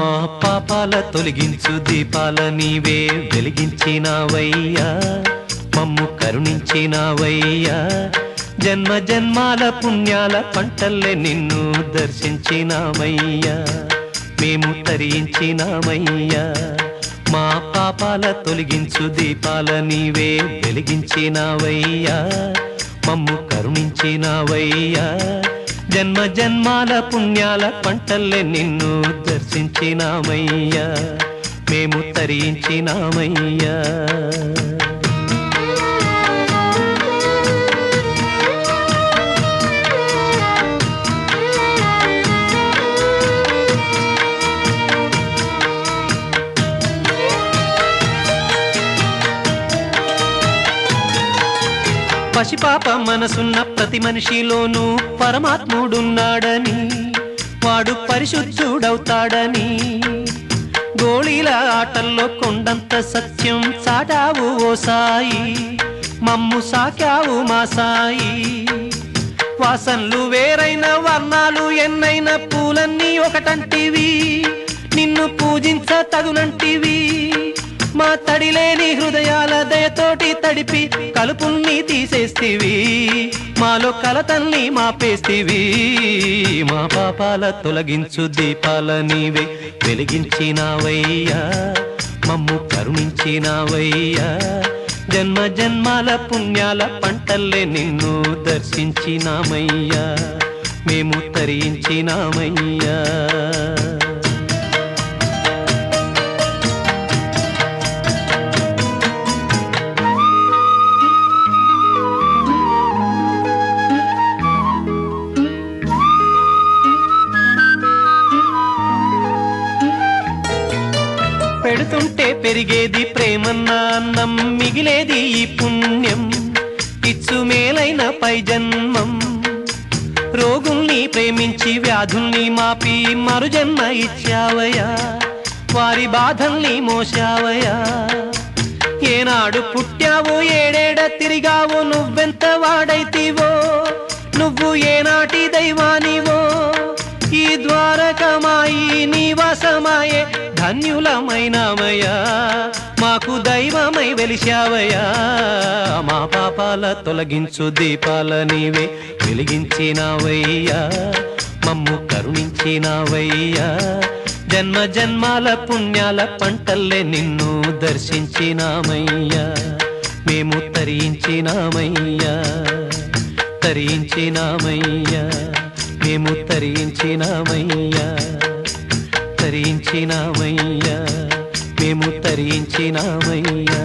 మా పాపాల తొలగించు దీపాల నీవే వెలిగించినావయ్యా మమ్ము కరుణించినావయ్యా జన్మ జన్మాల పుణ్యాల పంటల్లే నిన్ను దర్శించినామయ్యా మేము తరించినామయ్యా మా పాపాల తొలగించు దీపాల నీవే వెలిగించినావయ్యా మమ్ము కరుణించినావయ్యా జన్మ జన్మాల పుణ్యాల పంటల్లే నిన్ను దర్శించినామయ్యా మేము తరించినామయ్యా పసిపాప మనసున్న ప్రతి మనిషిలోనూ పరమాత్ముడున్నాడని వాడు పరిశుద్ధుడవుతాడని గోళీల ఆటల్లో కొండంత సత్యం చాటావు ఓ సాయి మమ్ము సాకావు మా సాయి వాసనలు వేరైన వర్ణాలు ఎన్నైన పూలన్నీ ఒకటంటివి నిన్ను పూజించ తగునంటివి మా తడిలేని హృదయాల దయతోటి తడిపి కలుపుల్ని తీసేస్తివి మాలో కలతల్ని మాపేస్తివి మా పాపాల తొలగించు దీపాల నీవే వెలిగించినావయ్యా మమ్ము కరుణించినావయ్యా జన్మ జన్మాల పుణ్యాల పంటల్లే నిన్ను దర్శించినామయ్యా మేము తరించినామయ్యా పెడుతుంటే పెరిగేది ప్రేమన్న అన్నం మిగిలేది ఈ పుణ్యం ఇచ్చు మేలైన పై జన్మం రోగుల్ని ప్రేమించి వ్యాధుల్ని మాపి మరుజన్మ ఇచ్చావయ్యా వారి బాధల్ని మోసావయ్యా ఏనాడు పుట్టావో ఏడేడ తిరిగావో నువ్వెంత వాడైతివో నువ్వు ఏనాటి దైవానివో ఈ ద్వారకమాయి నివాసమాయే ధన్యులమైనామయ్యా మాకు దైవమై వెలిశావయ్యా మా పాపాల తొలగించు దీపాల నీవే వెలిగించినావయ్యా మమ్ము కరుణించినావయ్యా జన్మ జన్మాల పుణ్యాల పంటల్లే నిన్ను దర్శించినామయ్యా మేము తరించినామయ్యా తరించినామయ్యా మేము తరించినామయ్యా తరించినామయ్యా మేము తరించినామయ్యా